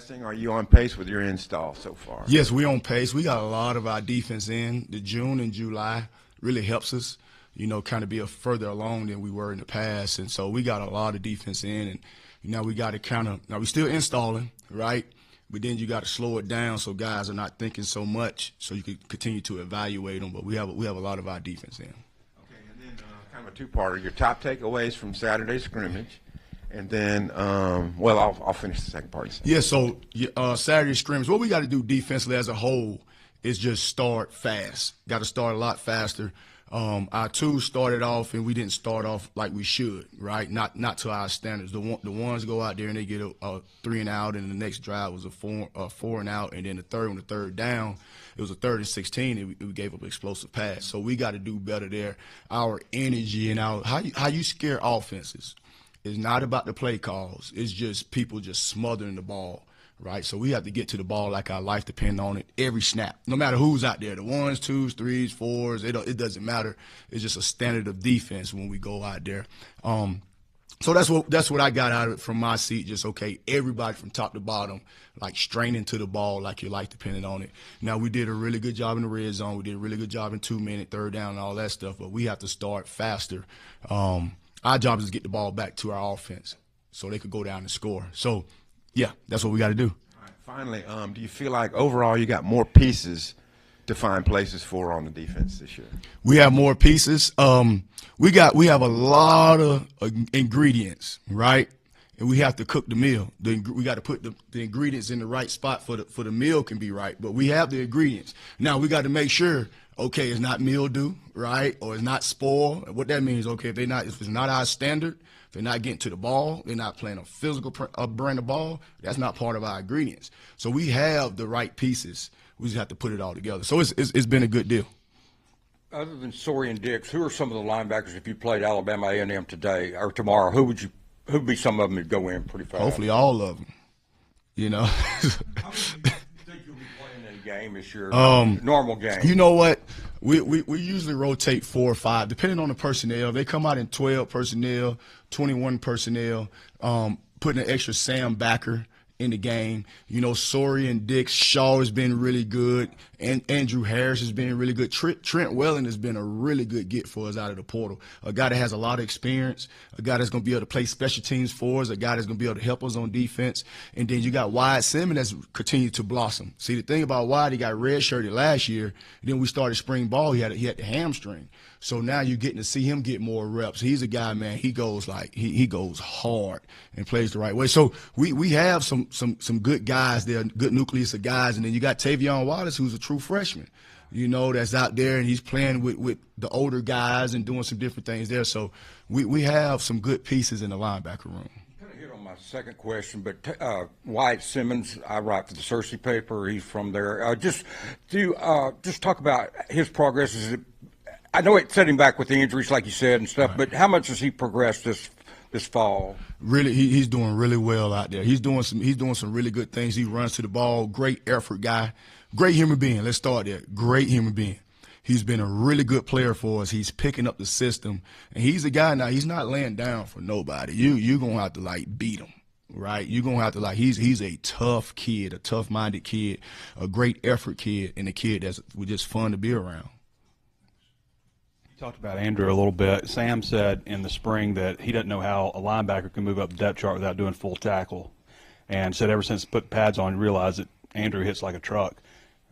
progressing? Are you on pace with your install so far? Yes, we're on pace. We got a lot of our defense in. The June and July really helps us, kind of be further along than we were in the past. And so we got a lot of defense in. And now we got to now we're still installing, right? But then you got to slow it down so guys are not thinking so much so you can continue to evaluate them. But we have a lot of our defense in. Okay, and then kind of a two-parter. Your top takeaways from Saturday's scrimmage. And then, I'll finish the second part. Yeah, so Saturday scrimmage, what we got to do defensively as a whole is just start fast. Got to start a lot faster. Our twos started off, and we didn't start off like we should, right? Not to our standards. The ones go out there and they get a 3 and out, and the next drive was a 4 and out, and then on the third down, it was a 3rd and 16, and we gave up an explosive pass. So we got to do better there. Our energy and how you scare offenses is not about the play calls. It's just people just smothering the ball. Right, so we have to get to the ball like our life depends on it every snap, no matter who's out there. The 1s, 2s, 3s, 4s, it doesn't matter. It's just a standard of defense when we go out there. So that's what I got out of it from my seat. Just everybody from top to bottom, like straining to the ball like your life depended on it. Now we did a really good job in the red zone. We did a really good job in 2-minute, third down, and all that stuff. But we have to start faster. Our job is to get the ball back to our offense so they could go down and score. So. Yeah, that's what we got to do. All right, finally, do you feel like overall you got more pieces to find places for on the defense this year? We have more pieces. We have a lot of ingredients, right? And we have to cook the meal. We got to put the ingredients in the right spot for the meal can be right. But we have the ingredients. Now we got to make sure, it's not mildew, right, or it's not spoil. What that means, if it's not our standard. If they're not getting to the ball, they're not playing a physical brand of ball, that's not part of our ingredients. So we have the right pieces. We just have to put it all together. So it's been a good deal. Other than Sori and Dix, who are some of the linebackers if you played Alabama A&M today or tomorrow? Who'd be some of them that go in pretty fast? Hopefully all of them. How many do you think you'll be playing in a game this year? Normal game. You know what? We usually rotate 4 or 5, depending on the personnel. They come out in 12 personnel, 21 personnel, putting an extra Sam backer in the game. Sori and Dix, Shaw has been really good, and Andrew Harris has been really good. Trent Welling has been a really good get for us out of the portal. A guy that has a lot of experience, a guy that's going to be able to play special teams for us, a guy that's going to be able to help us on defense. And then you got Wyatt Simmons that's continued to blossom. See, the thing about Wyatt, he got redshirted last year. Then we started spring ball. He had the hamstring. So now you're getting to see him get more reps. He's a guy, man, he goes he goes hard and plays the right way. So we have some good guys there, good nucleus of guys. And then you got Tavion Wallace, who's a true freshman, that's out there, and he's playing with the older guys and doing some different things there. So we have some good pieces in the linebacker room. Kind of hit on my second question, but Wyatt Simmons, I write for the Cersei paper. He's from there. Just talk about his progress. I know it set him back with the injuries, like you said, and stuff. Right. But how much has he progressed this fall? Really, he's doing really well out there. He's doing some really good things. He runs to the ball. Great effort guy. Great human being. Let's start there. Great human being. He's been a really good player for us. He's picking up the system, and he's a guy now. He's not laying down for nobody. You're gonna have to beat him. Right, you're gonna have to he's a tough kid, a tough-minded kid, a great effort kid, and a kid that's just fun to be around. Talked about Andrew a little bit. Sam said in the spring that he doesn't know how a linebacker can move up the depth chart without doing full tackle, and said ever since put pads on, he realized that Andrew hits like a truck.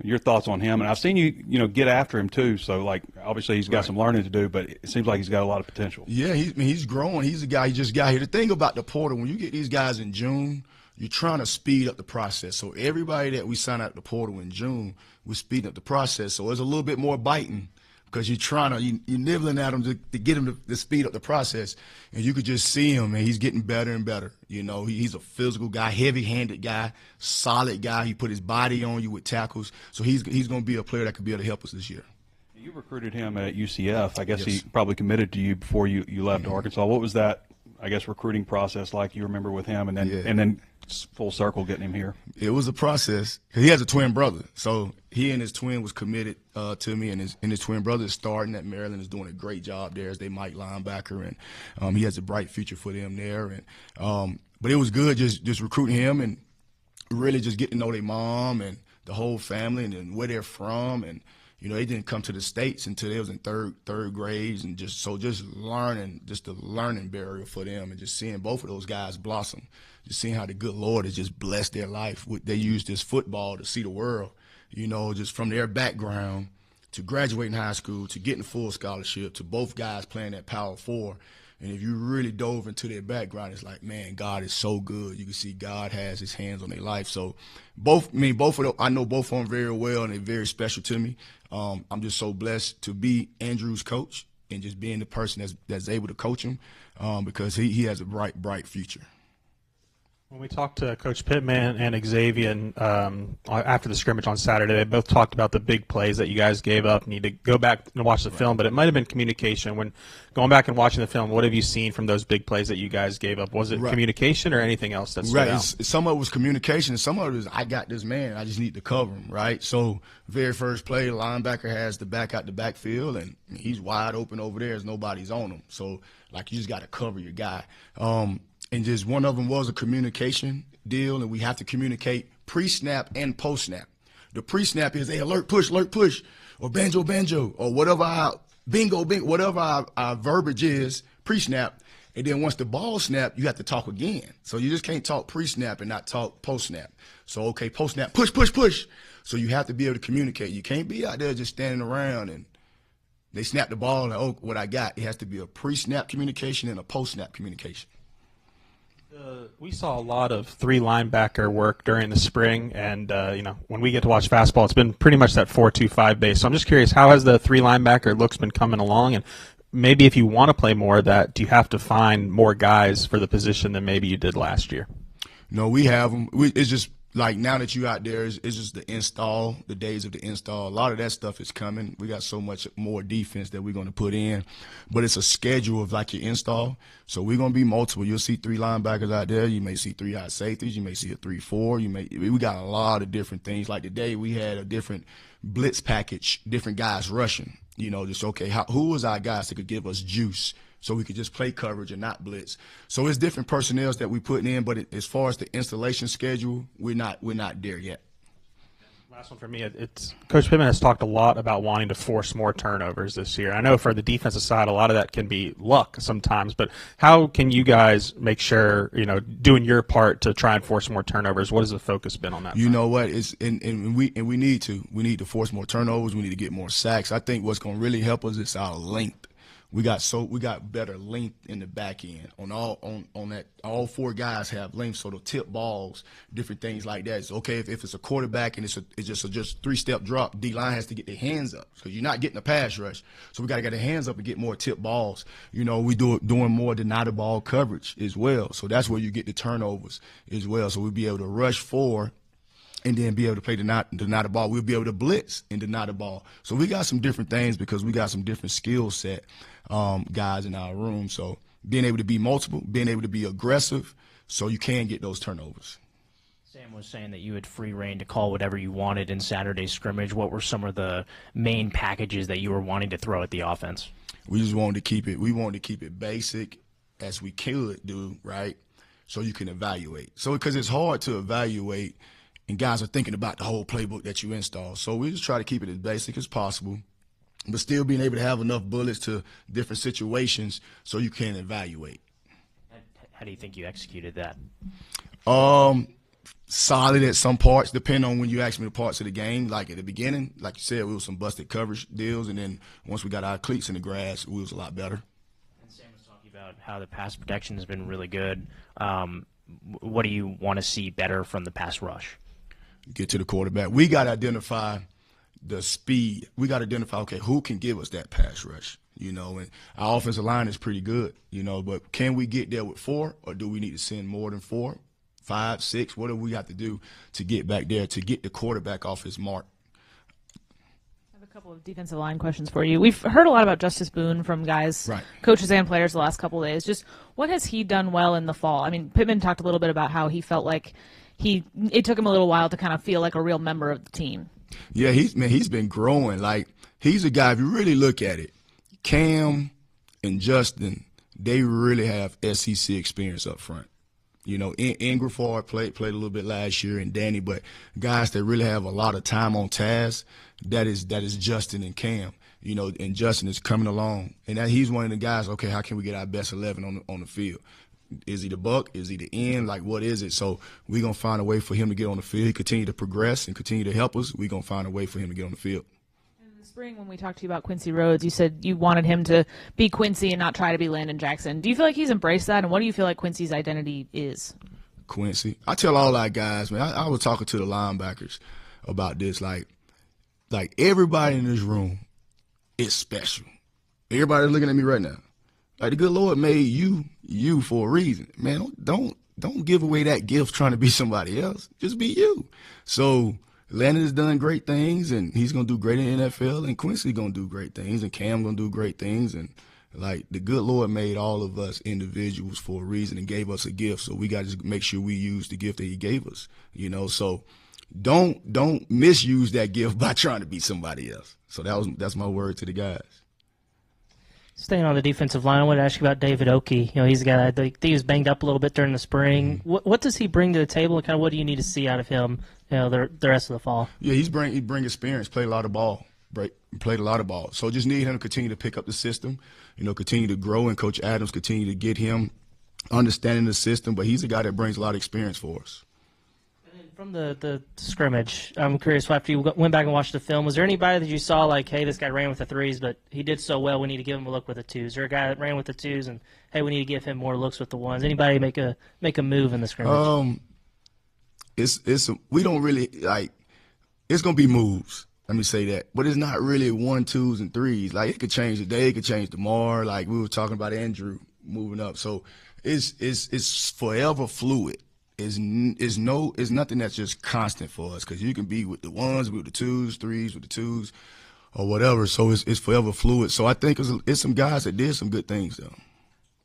Your thoughts on him? And I've seen you get after him too. So obviously he's got some learning to do, but it seems like he's got a lot of potential. Yeah, he's growing. He's a guy. He just got here. The thing about the portal, when you get these guys in June, you're trying to speed up the process. So everybody that we sign out the portal in June, we're speeding up the process. So there's a little bit more biting. Because you're nibbling at him to get him to speed up the process, and you could just see him, and he's getting better and better. He's a physical guy, heavy-handed guy, solid guy. He put his body on you with tackles, so he's going to be a player that could be able to help us this year. You recruited him at UCF. I guess he probably committed to you before you left Arkansas. What was that, recruiting process like? You remember with him, and then full circle getting him here. It was a process. He has a twin brother, so he and his twin was committed to me, and his twin brother is starting at Maryland, is doing a great job there as they Mike linebacker, and he has a bright future for them there. And but it was good just recruiting him, and really just get to know their mom and the whole family and then where they're from. And, you know, they didn't come to the States until they was in third grades, and just learning, just the learning barrier for them, and just seeing both of those guys blossom, just seeing how the good Lord has just blessed their life. They use this football to see the world, you know, just from their background to graduating high school to getting full scholarship to both guys playing at Power 4. And if you really dove into their background, it's like, man, God is so good. You can see God has his hands on their life. So I know both of them very well, and they're very special to me. I'm just so blessed to be Andrew's coach and just being the person that's able to coach him, because he has a bright future. When we talked to Coach Pittman and Xavier after the scrimmage on Saturday, they both talked about the big plays that you guys gave up. Need to go back and watch the film, but it might have been communication. When going back and watching the film, what have you seen from those big plays that you guys gave up? Was it communication or anything else that stood out? Some of it was communication, and some of it was, I got this man, I just need to cover him, right? So very first play, the linebacker has the back out the backfield, and he's wide open over there as nobody's on him. So, like, you just got to cover your guy. And just one of them was a communication deal, and we have to communicate pre-snap and post-snap. The pre-snap is, hey, alert, push, or banjo, or whatever our bingo, whatever our verbiage is pre-snap. And then once the ball snap, you have to talk again. So you just can't talk pre-snap and not talk post-snap. So, okay, post-snap, push. So you have to be able to communicate. You can't be out there just standing around and they snap the ball and, oh, what I got. It has to be a pre-snap communication and a post-snap communication. We saw a lot of three linebacker work during the spring, and when we get to watch fastball, it's been pretty much that 4-2-5 base. So I'm just curious, how has the three linebacker looks been coming along? And maybe if you want to play more of that, do you have to find more guys for the position than maybe you did last year? No, we have them. It's just like now that you out there, it's just the install, the days of the install. A lot of that stuff is coming. We got so much more defense that we're going to put in, but it's a schedule of like your install. So we're going to be multiple. You'll see three linebackers out there. You may see three high safeties. You may see a 3-4. We got a lot of different things. Like today, we had a different blitz package, different guys rushing. You know, just okay, who was our guys that could give us juice? So we could just play coverage and not blitz. So it's different personnels that we putting in, but as far as the installation schedule, we're not there yet. Last one for me. Coach Pittman has talked a lot about wanting to force more turnovers this year. I know for the defensive side, a lot of that can be luck sometimes, but how can you guys make sure, doing your part to try and force more turnovers? What has the focus been on that? You know what? We need to force more turnovers. We need to get more sacks. I think what's going to really help us is our length. We got better length in the back end on that. All four guys have length, so the tip balls, different things like that. It's okay if it's a quarterback and it's just a 3-step drop. D line has to get their hands up because you're not getting a pass rush. So we got to get their hands up and get more tip balls. We doing more deny the ball coverage as well. So that's where you get the turnovers as well. So we'll be able to rush 4. And then be able to play deny the ball. We'll be able to blitz and deny the ball. So we got some different things because we got some different skill set guys in our room. So being able to be multiple, being able to be aggressive, so you can get those turnovers. Sam was saying that you had free reign to call whatever you wanted in Saturday's scrimmage. What were some of the main packages that you were wanting to throw at the offense? We just wanted to keep it. We wanted to keep it basic as we could do, right? So you can evaluate. So because it's hard to evaluate. And guys are thinking about the whole playbook that you install. So we just try to keep it as basic as possible, but still being able to have enough bullets to different situations so you can evaluate. How do you think you executed that? Solid at some parts, depending on when you ask me the parts of the game. Like at the beginning, like you said, we was some busted coverage deals, and then once we got our cleats in the grass, we was a lot better. And Sam was talking about how the pass protection has been really good. What do you want to see better from the pass rush? Get to the quarterback. We got to identify the speed. We got to identify, okay, who can give us that pass rush, and our offensive line is pretty good, but can we get there with 4, or do we need to send more than 4, 5, 6? What do we have to do to get back there to get the quarterback off his mark? I have a couple of defensive line questions for you. We've heard a lot about Justice Boone from guys, right, coaches and players the last couple of days. Just what has he done well in the fall? I mean, Pittman talked a little bit about how he felt like it took him a little while to kind of feel like a real member of the team. Yeah, he's been growing. Like, he's a guy, if you really look at it, Cam and Justin, they really have SEC experience up front. You know, Ingraford played a little bit last year, and Danny, but guys that really have a lot of time on task, that is Justin and Cam. You know, and Justin is coming along, and he's one of the guys. Okay, how can we get our best 11 on the field? Is he the buck? Is he the end? Like, what is it? So we're gonna find a way for him to get on the field. He continue to progress and continue to help us. We're gonna find a way for him to get on the field. In the spring, when we talked to you about Quincy Rhodes, you said you wanted him to be Quincy and not try to be Landon Jackson. Do you feel like he's embraced that? And what do you feel like Quincy's identity is? Quincy, I tell all our guys, man. I was talking to the linebackers about this. Like everybody in this room is special. Everybody looking at me right now. Like, the good Lord made you for a reason. Man, don't give away that gift trying to be somebody else. Just be you. So Landon has done great things, and he's gonna do great in the NFL, and Quincy's gonna do great things, and Cam gonna do great things, and like, the good Lord made all of us individuals for a reason and gave us a gift. So we gotta just make sure we use the gift that he gave us. You know, so don't misuse that gift by trying to be somebody else. So that's my word to the guys. Staying on the defensive line, I want to ask you about David Oakey. You know, he's a guy that I think he was banged up a little bit during the spring. What does he bring to the table, and kind of what do you need to see out of him, you know, the rest of the fall? Yeah, he bring experience, played a lot of ball, played a lot of ball. So just need him to continue to pick up the system, you know, continue to grow, and Coach Adams continue to get him understanding the system. But he's a guy that brings a lot of experience for us. From the scrimmage, I'm curious, after you went back and watched the film, was there anybody that you saw like, hey, this guy ran with the threes, but he did so well, we need to give him a look with the twos? Or a guy that ran with the twos and, hey, we need to give him more looks with the ones? Anybody make a move in the scrimmage? We don't really, like, it's going to be moves. Let me say that. But it's not really 1, 2s, and 3s. Like, it could change today, it could change tomorrow. Like, we were talking about Andrew moving up. So it's forever fluid. Is nothing that's just constant for us, because you can be with the ones, with the 2s, 3s, with the 2s, or whatever. So it's forever fluid. So I think it's some guys that did some good things, though.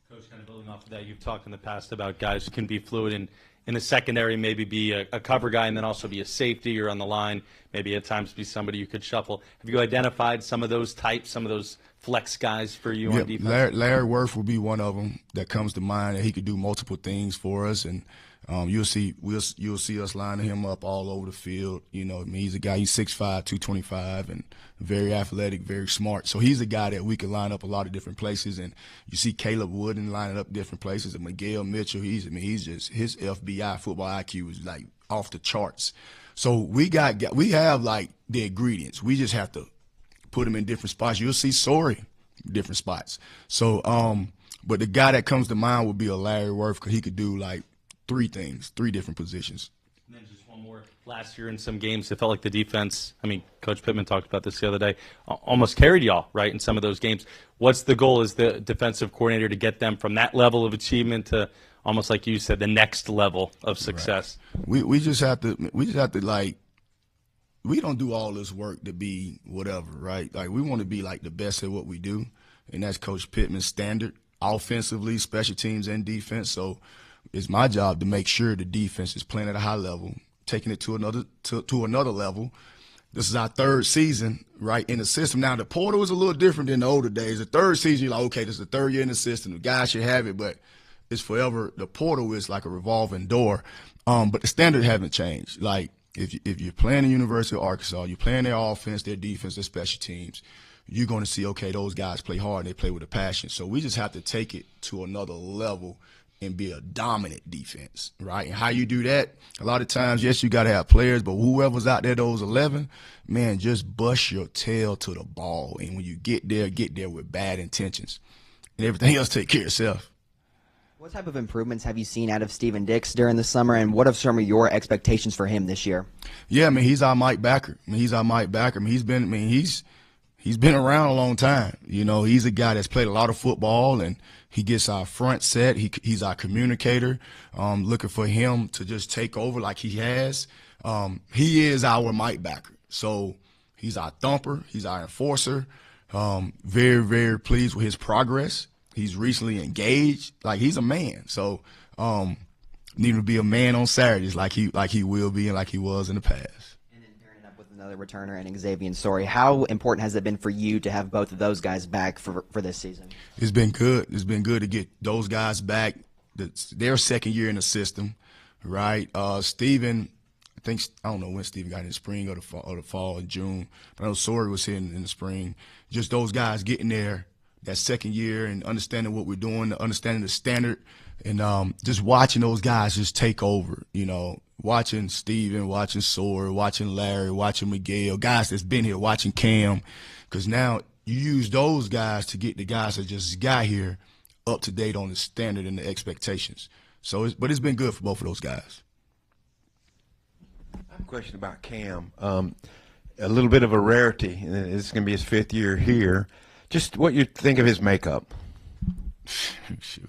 Coach, kind of building off of that, you've talked in the past about guys who can be fluid and in the secondary, maybe be a cover guy and then also be a safety, or on the line, maybe at times be somebody you could shuffle. Have you identified some of those types, some of those flex guys for you on defense? Larry Worth will be one of them that comes to mind, and he could do multiple things for us. And you'll see us lining him up all over the field. You know, I mean, he's a guy, he's 6'5", 225, and very athletic, very smart. So he's a guy that we can line up a lot of different places. And you see Caleb Wooden lining up different places, and Miguel Mitchell, he's just, his FBI football IQ is like off the charts. So we have like the ingredients. We just have to put them in different spots. You'll see Sorry different spots. So, but the guy that comes to mind would be a Larry Worth, because he could do like 3 things, 3 different positions. And then just one more. Last year in some games, it felt like the defense, I mean, Coach Pittman talked about this the other day, almost carried y'all, right, in some of those games. What's the goal as the defensive coordinator to get them from that level of achievement to, almost like you said, the next level of success? Right. We just have to like, we don't do all this work to be whatever, right? Like, we want to be like the best at what we do, and that's Coach Pittman's standard, offensively, special teams, and defense. So it's my job to make sure the defense is playing at a high level, taking it to another level. This is our 3rd season, right, in the system. Now, the portal is a little different than the older days. The 3rd season, you're like, okay, this is the 3rd year in the system. The guys should have it, but it's forever. The portal is like a revolving door. But the standard haven't changed. Like, if you're playing the University of Arkansas, you're playing their offense, their defense, their special teams, you're going to see, okay, those guys play hard and they play with a passion. So we just have to take it to another level and be a dominant defense, right? And how you do that, a lot of times, yes, you got to have players, but whoever's out there, those 11, man, just bust your tail to the ball. And when you get there with bad intentions. And everything else take care of itself. What type of improvements have you seen out of Steven Dix during the summer, and what are some of your expectations for him this year? Yeah, I mean, he's our Mike Backer. He's been around a long time. You know, he's a guy that's played a lot of football, and he gets our front set. He's our communicator. Looking for him to just take over like he has. He is our Mike Backer. So he's our thumper. He's our enforcer. Very, very pleased with his progress. He's recently engaged. Like, he's a man. So need to be a man on Saturdays like he will be and like he was in the past. Another returner and Xavier Sorry. How important has it been for you to have both of those guys back for this season? It's been good. It's been good to get those guys back their second year in the system, right? Steven, I don't know when Steven got in the spring or the fall in June, but I know Sawyer was here in the spring. Just those guys getting there that second year and understanding what we're doing, understanding the standard, and just watching those guys just take over, watching Steven, watching Sawyer, watching Larry, watching Miguel, guys that's been here, watching Cam, because now you use those guys to get the guys that just got here up to date on the standard and the expectations. So, but it's been good for both of those guys. I have a question about Cam. A little bit of a rarity. This is going to be his 5th year here. Just what you think of his makeup.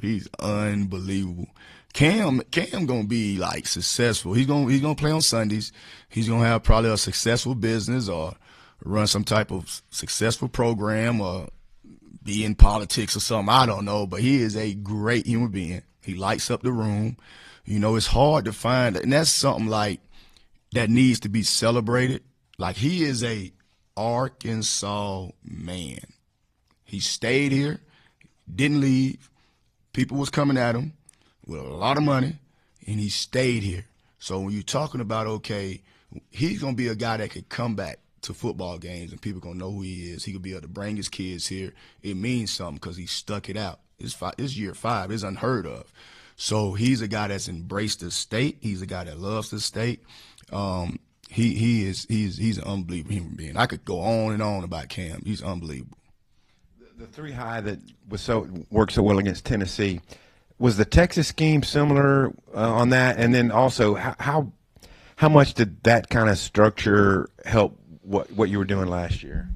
He's unbelievable. Cam gonna be like successful. He's gonna play on Sundays. He's gonna have probably a successful business or run some type of successful program or be in politics or something. I don't know, but he is a great human being. He lights up the room. It's hard to find, and that's something like that needs to be celebrated. Like, he is a Arkansas man. He stayed here, didn't leave. People was coming at him with a lot of money, and he stayed here. So when you're talking about, okay, he's going to be a guy that could come back to football games and people going to know who he is. He could be able to bring his kids here. It means something because he stuck it out. It's year 5. It's unheard of. So he's a guy that's embraced the state. He's a guy that loves the state. He's an unbelievable human being. I could go on and on about Cam. He's unbelievable. The 3 high that worked so well against Tennessee, was the Texas scheme similar on that? And then also, how much did that kind of structure help what you were doing last year?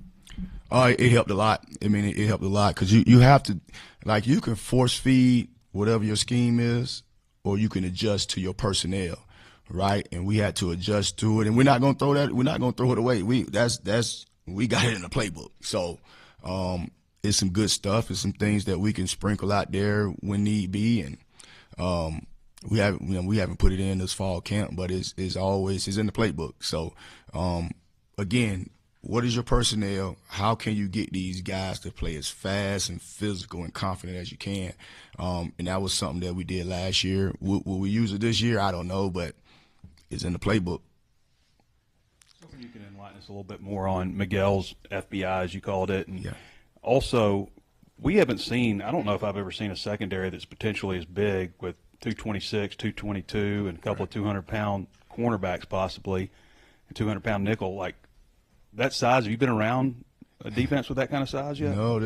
It helped a lot. I mean, it helped a lot because you have to, like, you can force feed whatever your scheme is, or you can adjust to your personnel, right? And we had to adjust to it, and we're not going to throw that. We're not going to throw it away. We got it in the playbook. So it's some good stuff. It's some things that we can sprinkle out there when need be, and we haven't put it in this fall camp, but it's in the playbook. So again, what is your personnel? How can you get these guys to play as fast and physical and confident as you can? And that was something that we did last year. Will we use it this year? I don't know, but it's in the playbook. So you can enlighten us a little bit more on Miguel's FBI, as you called it. And yeah. Also, we haven't seen – I don't know if I've ever seen a secondary that's potentially as big with 226, 222, and a couple of 200-pound cornerbacks possibly, a 200-pound nickel. Like, that size, have you been around a defense with that kind of size yet? No,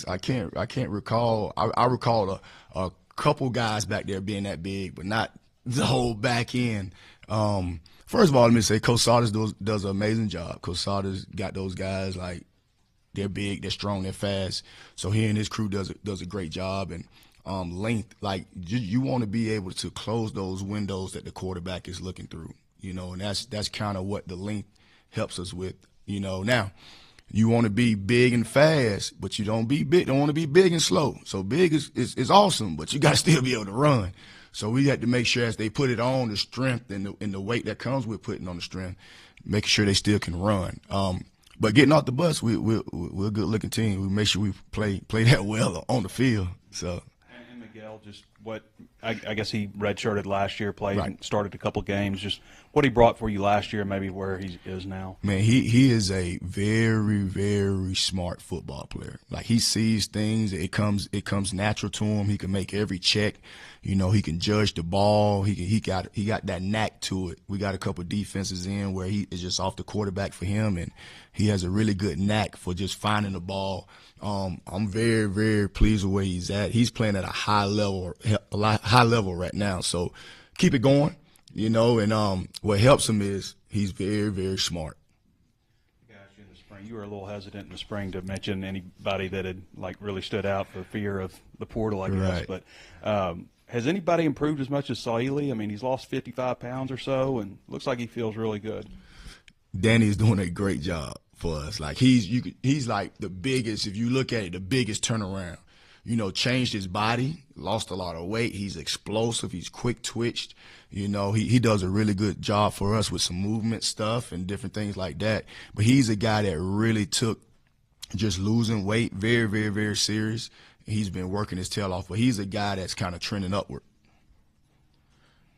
I can't recall. I recall a couple guys back there being that big, but not the whole back end. First of all, let me say Coach Sauter's does an amazing job. Coach Sauter's got those guys, like, they're big, they're strong, they're fast. So he and his crew does a great job. And length, like, you want to be able to close those windows that the quarterback is looking through, and that's kind of what the length helps us with. Now you want to be big and fast, but you don't want to be big and slow. So big is awesome, but you got to still be able to run. So we had to make sure as they put it on, the strength and the weight that comes with putting on the strength, making sure they still can run. But getting off the bus, we're a good looking team. We make sure we play that well on the field. So. And Miguel, just what I guess he redshirted last year, played Right. and started a couple games. Just what he brought for you last year, maybe where he is now. Man, he is a very, very smart football player. Like, he sees things, it comes natural to him. He can make every check. He can judge the ball. He got that knack to it. We got a couple of defenses in where he is just off the quarterback for him, and he has a really good knack for just finding the ball. I'm very, very pleased with where he's at. He's playing at a high level right now. So keep it going, and what helps him is he's very, very smart. In the spring, you were a little hesitant in the spring to mention anybody that had really stood out for fear of the portal, I guess. Right. But has anybody improved as much as Saili? I mean, he's lost 55 pounds or so, and looks like he feels really good. Danny is doing a great job for us. Like, he's like the biggest, if you look at it, the biggest turnaround. Changed his body, lost a lot of weight. He's explosive. He's quick twitched. He does a really good job for us with some movement stuff and different things like that. But he's a guy that really took just losing weight very, very, very serious. He's been working his tail off, but he's a guy that's kind of trending upward.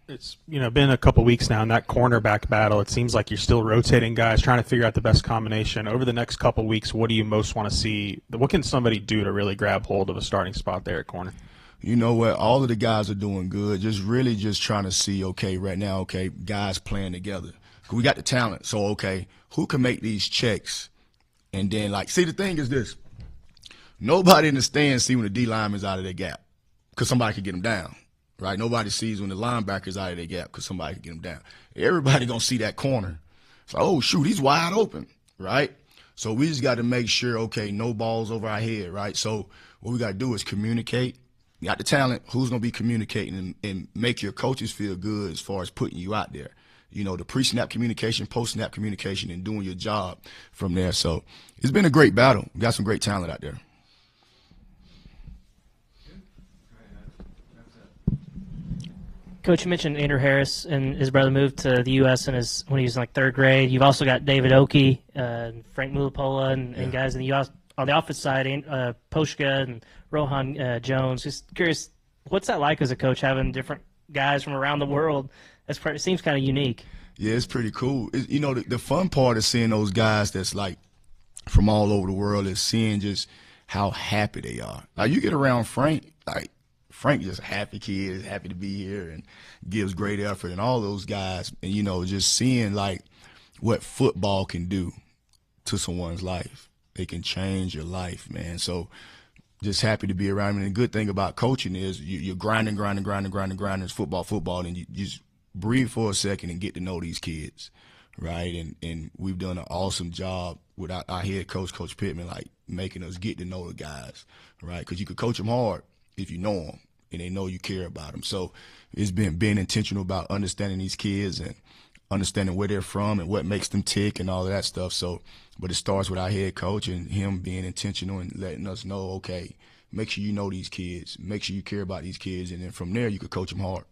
it's been a couple weeks now in that cornerback battle. It seems like you're still rotating guys, trying to figure out the best combination. Over the next couple weeks, what do you most want to see? What can somebody do to really grab hold of a starting spot there at corner? You know what? All of the guys are doing good. Just trying to see, okay, right now, okay, guys playing together. We got the talent. So, okay, who can make these checks? And then, see, the thing is this. Nobody in the stands see when the D lineman's out of their gap because somebody could get them down, right? Nobody sees when the linebacker's out of their gap because somebody could get them down. Everybody going to see that corner. It's like, oh, shoot, he's wide open, right? So we just got to make sure, okay, no balls over our head, right? So what we got to do is communicate. You got the talent. Who's going to be communicating and make your coaches feel good as far as putting you out there? The pre-snap communication, post-snap communication, and doing your job from there. So it's been a great battle. We got some great talent out there. Coach, you mentioned Andrew Harris and his brother moved to the U.S. when he was in third grade. You've also got David Oki, Frank Mulipola, and guys in the U.S. on the offensive side, Poshka and Rohan Jones. Just curious, what's that like as a coach, having different guys from around the world? It seems kind of unique. Yeah, it's pretty cool. The fun part of seeing those guys that's from all over the world is seeing just how happy they are. You get around Frank, Frank just a happy kid, is happy to be here and gives great effort, and all those guys, and just seeing what football can do to someone's life. It can change your life, man. So just happy to be around him. And the good thing about coaching is you're grinding. It's football, and you just breathe for a second and get to know these kids, right? And we've done an awesome job with our head coach, Coach Pittman, making us get to know the guys, right? Because you could coach them hard if you know them and they know you care about them. So it's been being intentional about understanding these kids and understanding where they're from and what makes them tick and all of that stuff. So, but it starts with our head coach and him being intentional and letting us know, okay, make sure you know these kids, make sure you care about these kids, and then from there you could coach them hard.